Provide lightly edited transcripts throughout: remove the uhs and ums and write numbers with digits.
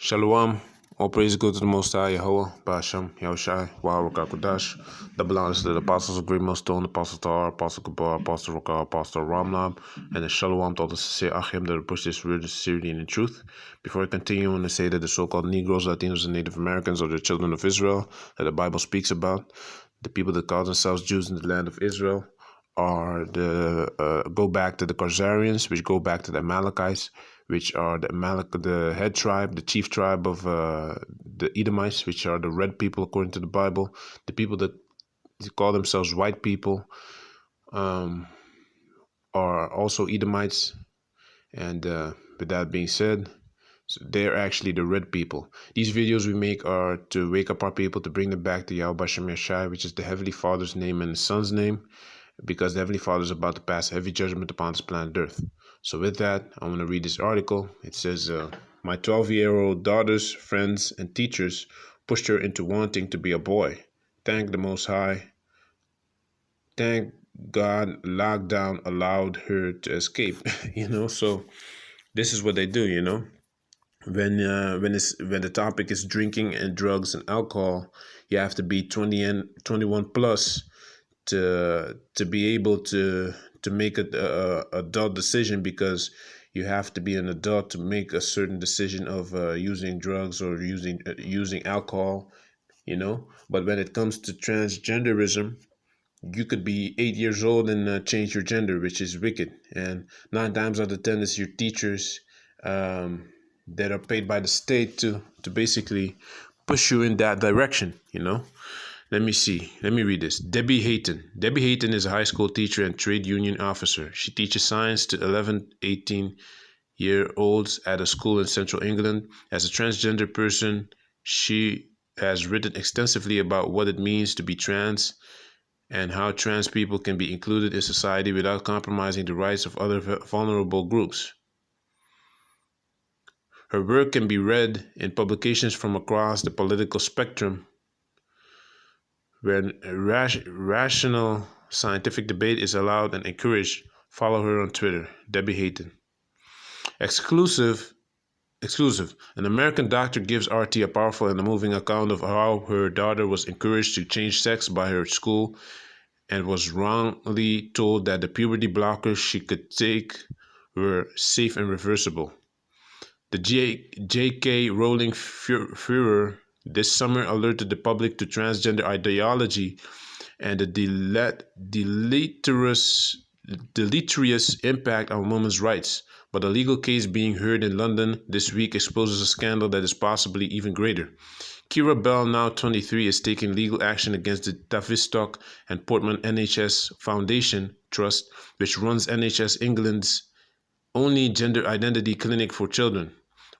Shalom. All praise go to the Most High, Yahawah, Sham, Yahawashi, Qadash. Double honors to the apostles of Greatmillstone, Apostle Tar, Apostle Barak, Apostle Rawchaa, Apostle Rawchaa, and the Shalom to all the sincere Ahtham that push this word, sincerity, and in truth. Before I continue, I want to say that the so-called Negroes, Latinos, and Native Americans are the children of Israel that the Bible speaks about. The people that call themselves Jews in the land of Israel are go back to the Khazarians, which go back to the Amalekites, which are the head tribe, the chief tribe of the Edomites, which are the red people according to the Bible. The people that call themselves white people are also Edomites. And with that being said, so they're actually the red people. These videos we make are to wake up our people, to bring them back to Yahawashi, which is the Heavenly Father's name and the Son's name, because the Heavenly Father is about to pass heavy judgment upon this planet Earth. So with that, I want to read this article. It says, my 12-year-old daughter's friends and teachers pushed her into wanting to be a boy. Thank the Most High. Thank God lockdown allowed her to escape. So this is what they do, When the topic is drinking and drugs and alcohol, you have to be 21 plus to be able to make a adult decision, because you have to be an adult to make a certain decision of using drugs or using alcohol, But when it comes to transgenderism, you could be 8 years old and change your gender, which is wicked. And 9 times out of 10, it's your teachers that are paid by the state to basically push you in that direction, Let me see. Let me read this. Debbie Hayton. Debbie Hayton is a high school teacher and trade union officer. She teaches science to 11, 18-year-olds at a school in central England. As a transgender person, she has written extensively about what it means to be trans and how trans people can be included in society without compromising the rights of other vulnerable groups. Her work can be read in publications from across the political spectrum, where rational scientific debate is allowed and encouraged. Follow her on Twitter, Debbie Hayton. Exclusive. An American doctor gives RT a powerful and a moving account of how her daughter was encouraged to change sex by her school and was wrongly told that the puberty blockers she could take were safe and reversible. The J.K. Rowling furor this summer alerted the public to transgender ideology and the deleterious impact on women's rights. But a legal case being heard in London this week exposes a scandal that is possibly even greater. Kira Bell, now 23, is taking legal action against the Tavistock and Portman NHS Foundation Trust, which runs NHS England's only gender identity clinic for children.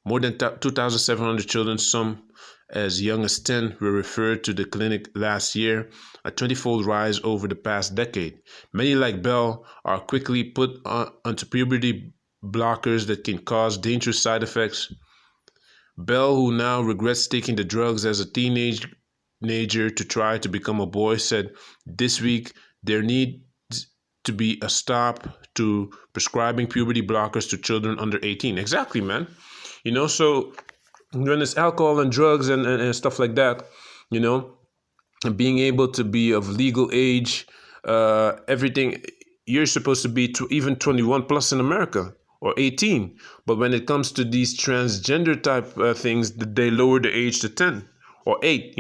More than 2,700 children, some as young as 10, were referred to the clinic last year, a 20-fold rise over the past decade. Many, like Bell, are quickly put onto puberty blockers that can cause dangerous side effects. Bell, who now regrets taking the drugs as a teenager to try to become a boy, said this week there needs to be a stop to prescribing puberty blockers to children under 18. Exactly, man. So when it's alcohol and drugs and stuff like that, and being able to be of legal age, everything, you're supposed to be even 21 plus in America or 18. But when it comes to these transgender type things, they lower the age to 10 or 8,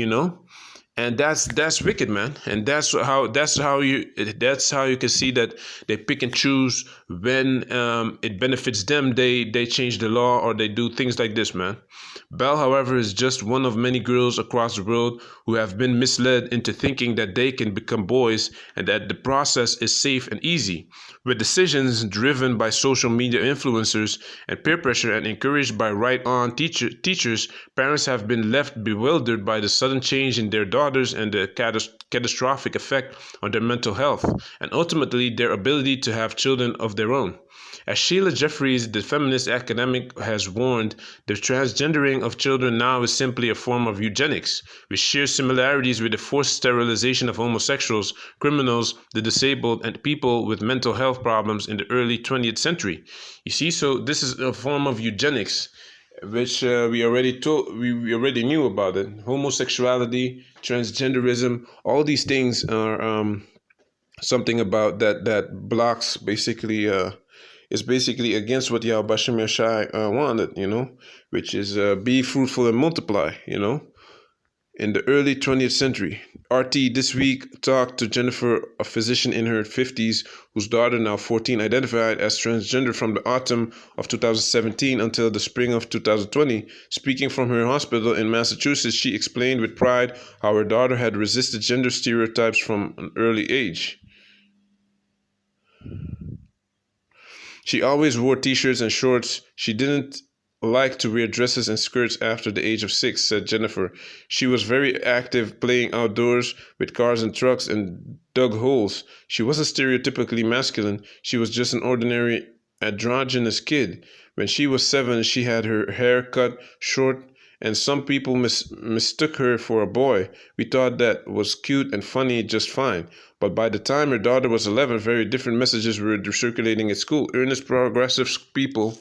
And that's wicked, man. And that's how you can see that they pick and choose when it benefits them. They change the law or they do things like this, man. Belle, however, is just one of many girls across the world who have been misled into thinking that they can become boys and that the process is safe and easy. With decisions driven by social media influencers and peer pressure and encouraged by right-on teachers, parents have been left bewildered by the sudden change in their daughters and the catastrophic effect on their mental health and ultimately their ability to have children of their own. As Sheila Jeffries, the feminist academic, has warned, the transgendering of children now is simply a form of eugenics, which shares similarities with the forced sterilization of homosexuals, criminals, the disabled, and people with mental health problems in the early 20th century. You see, so this is a form of eugenics. which we already knew about it. Homosexuality, transgenderism, all these things are something about that blocks basically is basically against what Yahawashi wanted, which is be fruitful and multiply, In the early 20th century, RT this week talked to Jennifer, a physician in her 50s whose daughter, now 14, identified as transgender from the autumn of 2017 until the spring of 2020. Speaking from her hospital in Massachusetts, she explained with pride how her daughter had resisted gender stereotypes from an early age. She always wore t-shirts and shorts. She didn't like to wear dresses and skirts after the age of 6, said Jennifer. She was very active playing outdoors with cars and trucks and dug holes. She wasn't stereotypically masculine. She was just an ordinary androgynous kid. When she was 7, she had her hair cut short and some people mistook her for a boy. We thought that was cute and funny just fine. But by the time her daughter was 11, very different messages were circulating at school. Earnest, progressive people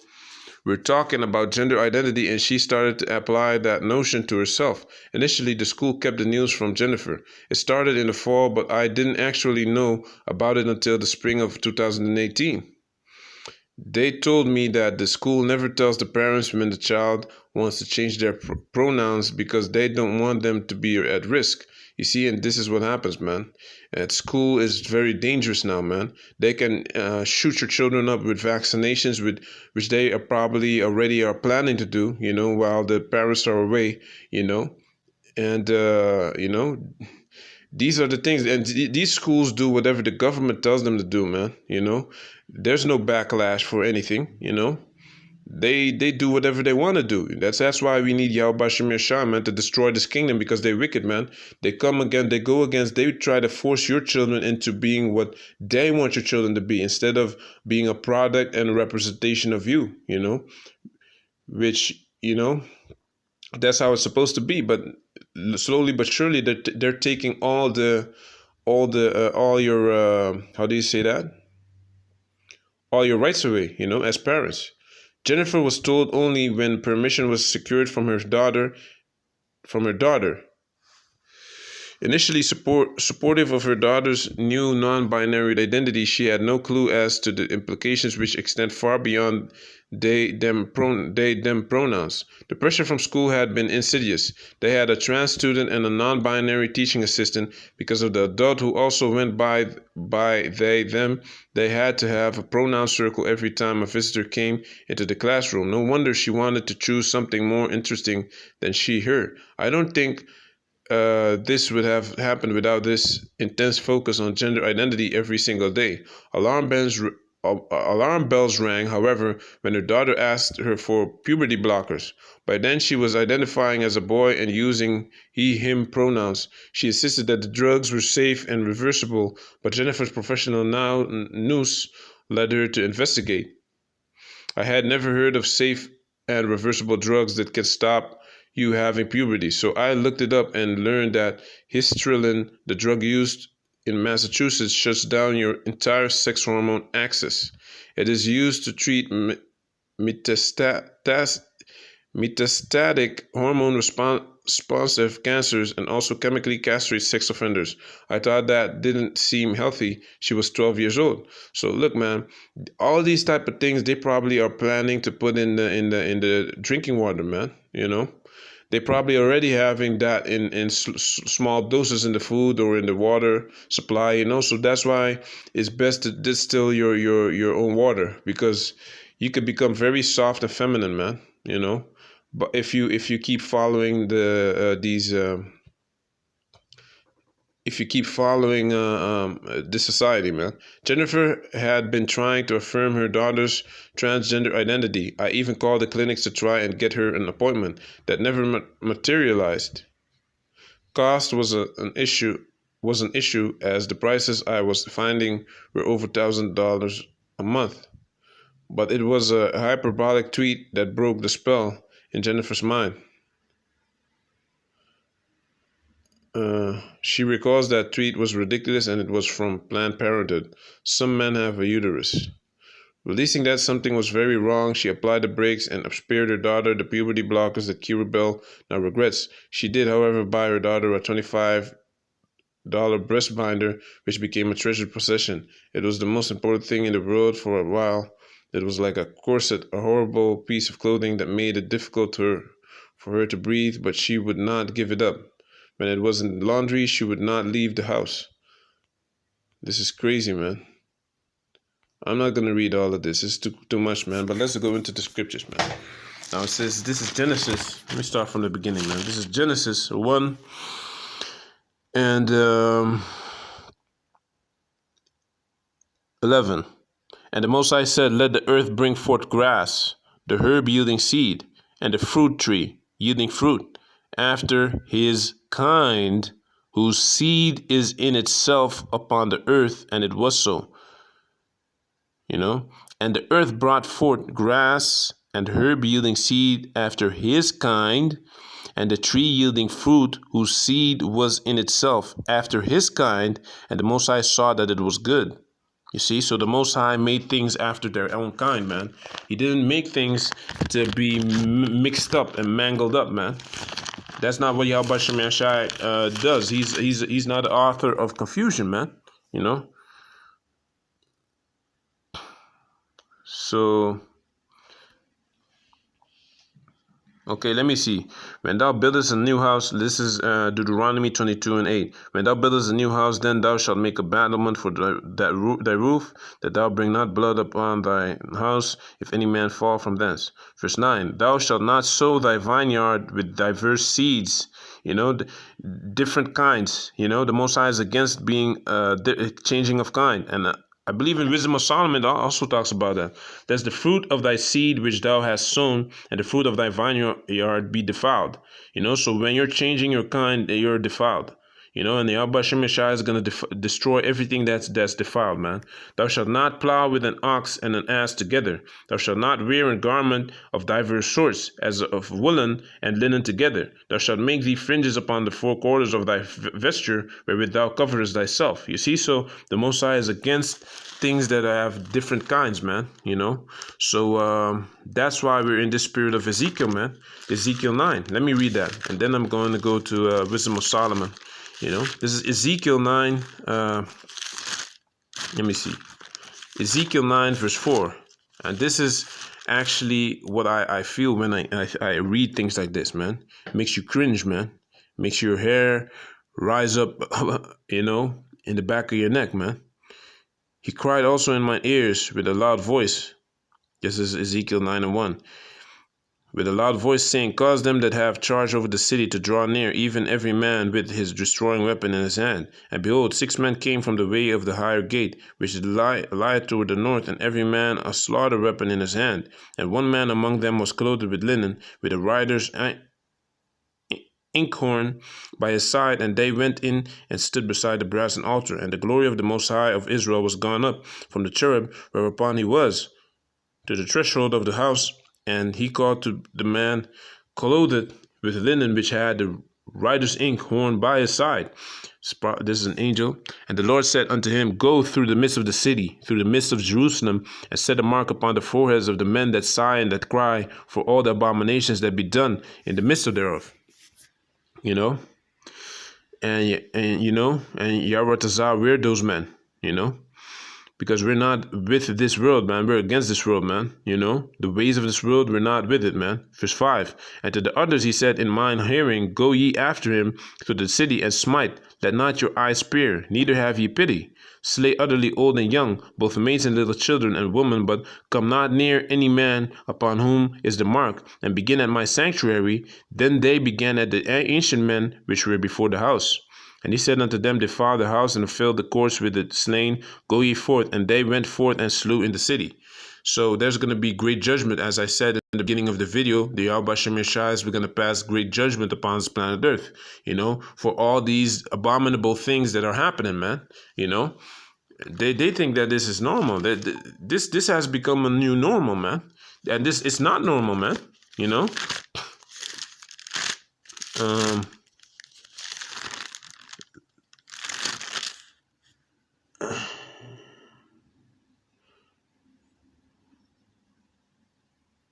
were talking about gender identity, and she started to apply that notion to herself. Initially, the school kept the news from Jennifer. It started in the fall, but I didn't actually know about it until the spring of 2018. They told me that the school never tells the parents when the child wants to change their pronouns because they don't want them to be at risk. You see, and this is what happens, man. At school is very dangerous now, man. They can shoot your children up with vaccinations, which they are probably already are planning to do, while the parents are away, and these are the things, and these schools do whatever the government tells them to do, man. There's no backlash for anything. They do whatever they want to do. That's why we need Yahawashi Sham, man, to destroy this kingdom, because they're wicked, man. They try to force your children into being what they want your children to be, instead of being a product and a representation of you. Which that's how it's supposed to be. But slowly but surely, they're taking all your how do you say that? All your rights away, as parents. Jennifer was told only when permission was secured from her daughter. Initially supportive of her daughter's new non-binary identity, she had no clue as to the implications, which extend far beyond they-them pronouns. The pressure from school had been insidious. They had a trans student and a non-binary teaching assistant. Because of the adult who also went by they-them, they had to have a pronoun circle every time a visitor came into the classroom. No wonder she wanted to choose something more interesting than she/her. I don't think this would have happened without this intense focus on gender identity every single day. Alarm bells rang, however, when her daughter asked her for puberty blockers. By then, she was identifying as a boy and using he/him pronouns. She insisted that the drugs were safe and reversible, but Jennifer's professional nous led her to investigate. I had never heard of safe and reversible drugs that can stop you having puberty. So I looked it up and learned that Hystrelin, the drug used in Massachusetts, shuts down your entire sex hormone axis. It is used to treat metastatic hormone responsive cancers and also chemically castrate sex offenders. I thought that didn't seem healthy. She was 12 years old. So look, man, all these type of things they probably are planning to put in the drinking water, man. They probably already having that in small doses in the food or in the water supply, So that's why it's best to distill your own water, because you could become very soft and feminine, man. But if you keep following this society, man. Jennifer had been trying to affirm her daughter's transgender identity. I even called the clinics to try and get her an appointment. That never materialized. Cost was an issue, as the prices I was finding were over $1,000 a month. But it was a hyperbolic tweet that broke the spell in Jennifer's mind. She recalls that tweet was ridiculous and it was from Planned Parenthood. Some men have a uterus. Releasing that something was very wrong, she applied the brakes and spared her daughter the puberty blockers that Kirabel now regrets. She did, however, buy her daughter a $25 breast binder, which became a treasured possession. It was the most important thing in the world for a while. It was like a corset, a horrible piece of clothing that made it difficult for her to breathe, but she would not give it up. When it was in laundry, she would not leave the house. This is crazy, man. I'm not going to read all of this. It's too much, man. But let's go into the scriptures, man. Now it says, this is Genesis. Let me start from the beginning, man. This is Genesis 1 and 11. And the Most High said, let the earth bring forth grass, the herb yielding seed, and the fruit tree yielding fruit, after his kind, whose seed is in itself upon the earth. And it was so. And the earth brought forth grass and herb yielding seed after his kind, and the tree yielding fruit whose seed was in itself after his kind. And the Most High saw that it was good. You see, so the Most High made things after their own kind, man. He didn't make things to be mixed up and mangled up, man. That's not what Yahawashi does. He's not the author of confusion, man. So, okay, let me see. When thou buildest a new house, this is Deuteronomy 22:8. When thou buildest a new house, then thou shalt make a battlement for thy roof, that thou bring not blood upon thy house, if any man fall from thence. Verse 9, thou shalt not sow thy vineyard with diverse seeds, different kinds. The Most High is against being changing of kind. And I believe in Wisdom of Solomon also talks about that. There's the fruit of thy seed which thou hast sown, and the fruit of thy vineyard be defiled. So when you're changing your kind, you're defiled. And the Yahawashi is going to destroy everything that's defiled, man. Thou shalt not plow with an ox and an ass together. Thou shalt not wear a garment of diverse sorts, as of woolen and linen together. Thou shalt make thee fringes upon the four quarters of thy vesture, wherewith thou coverest thyself. You see, so the Most High is against things that have different kinds, man. So that's why we're in this spirit of Ezekiel, man. Ezekiel 9. Let me read that, and then I'm going to go to Wisdom of Solomon. This is Ezekiel 9. Let me see. Ezekiel 9 verse 4. And this is actually what I feel when I read things like this, man. It makes you cringe, man. It makes your hair rise up, in the back of your neck, man. He cried also in my ears with a loud voice. This is Ezekiel 9:1. With a loud voice saying, cause them that have charge over the city to draw near, even every man with his destroying weapon in his hand. And behold, 6 men came from the way of the higher gate, which lieth toward the north, and every man a slaughter weapon in his hand. And one man among them was clothed with linen, with a rider's inkhorn by his side, and they went in and stood beside the brazen altar. And the glory of the Most High of Israel was gone up from the cherub whereupon he was to the threshold of the house. And he called to the man clothed with linen, which had the rider's inkhorn by his side. This is an angel. And the Lord said unto him, go through the midst of the city, through the midst of Jerusalem, and set a mark upon the foreheads of the men that sigh and that cry for all the abominations that be done in the midst of thereof. And Rawchaa, we're those men, because we're not with this world, man. We're against this world, man. The ways of this world, we're not with it, man. Verse 5. And to the others he said, in mine hearing, go ye after him to the city and smite. Let not your eyes spare, neither have ye pity. Slay utterly old and young, both maids and little children and women, but come not near any man upon whom is the mark, and begin at my sanctuary. Then they began at the ancient men which were before the house. And he said unto them, defile the house and fill the courts with the slain. Go ye forth. And they went forth and slew in the city. So there's going to be great judgment. As I said in the beginning of the video, the Yahawashi is going to pass great judgment upon this planet Earth, for all these abominable things that are happening, man. They think that this is normal. This has become a new normal, man. And it's not normal, man.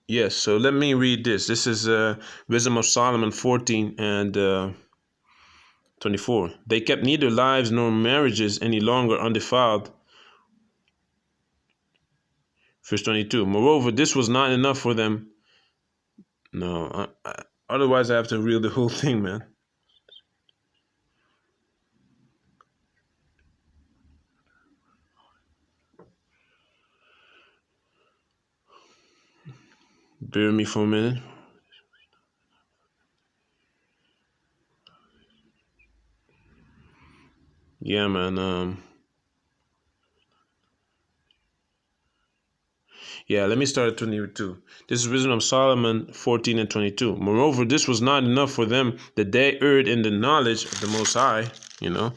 Yes, so let me read this. This is Wisdom of Solomon 14 and 24. They kept neither lives nor marriages any longer undefiled. Verse 22. Moreover, this was not enough for them. No, otherwise I have to read the whole thing, man. Bear with me for a minute. Yeah, man. Yeah, let me start at 22. This is Wisdom of Solomon 14 and 22. Moreover, this was not enough for them that they erred in the knowledge of the Most High, you know.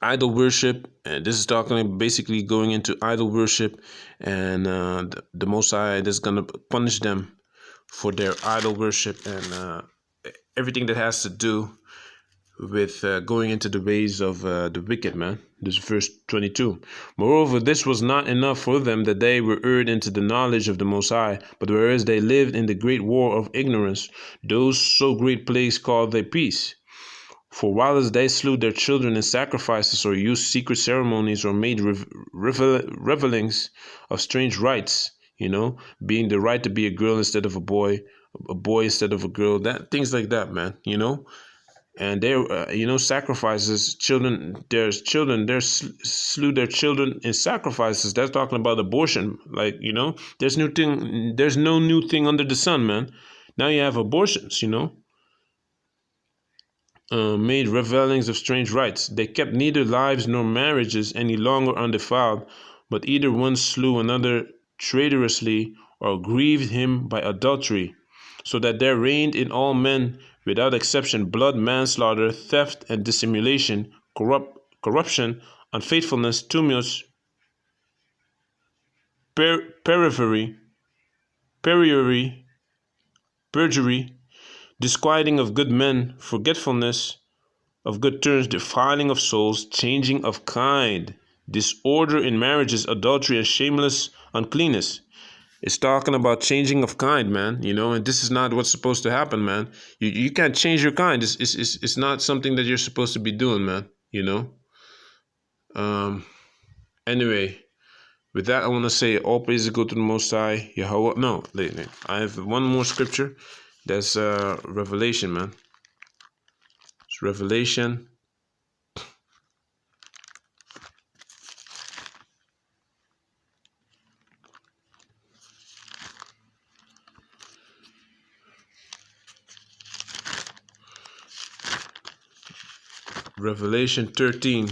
Idol worship, and this is talking basically going into idol worship, and the Most High is going to punish them for their idol worship and everything that has to do with going into the ways of the wicked, man. This is verse 22. Moreover, this was not enough for them that they were erred into the knowledge of the Most High, but whereas they lived in the great war of ignorance, those so great plagues called they peace. For whilst they slew their children in sacrifices, or used secret ceremonies, or made revelings of strange rites, being the right to be a girl instead of a boy instead of a girl, that things like that, man, and they, sacrifices children. They slew their children in sacrifices. That's talking about abortion. Like, there's no new thing under the sun, man. Now you have abortions, made revelings of strange rites. They kept neither lives nor marriages any longer undefiled, but either one slew another traitorously or grieved him by adultery, so that there reigned in all men without exception blood, manslaughter, theft, and dissimulation, corruption, unfaithfulness, tumults, perjury, disquieting of good men, forgetfulness of good turns, defiling of souls, changing of kind, disorder in marriages, adultery, and shameless uncleanness. It's talking about changing of kind, man, and this is not what's supposed to happen, man. You can't change your kind. It's not something that you're supposed to be doing, man, Anyway, with that, I want to say all praises go to the Most High, Yahawah. No, wait. I have one more scripture. That's Revelation, man. It's Revelation. Revelation 13.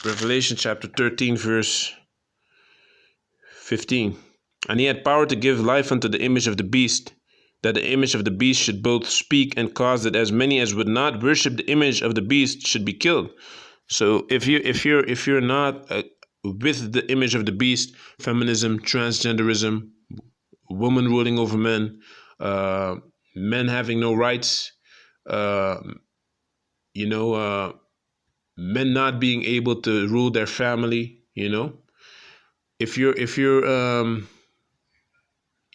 Revelation chapter 13, verse 15. And he had power to give life unto the image of the beast, that the image of the beast should both speak and cause that as many as would not worship the image of the beast should be killed. So if you're not with the image of the beast, feminism, transgenderism, women ruling over men, men having no rights, men not being able to rule their family, if you're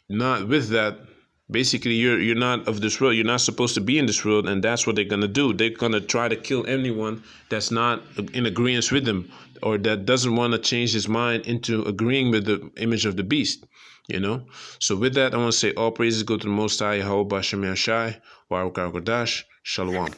not with that, basically you're not of this world. You're not supposed to be in this world, and that's what they're gonna do. They're gonna try to kill anyone that's not in agreement with them, or that doesn't want to change his mind into agreeing with the image of the beast. So with that, I want to say all praises go to the Most High, Yahawah, Sham, Rawchaa, Qadash, Shalom.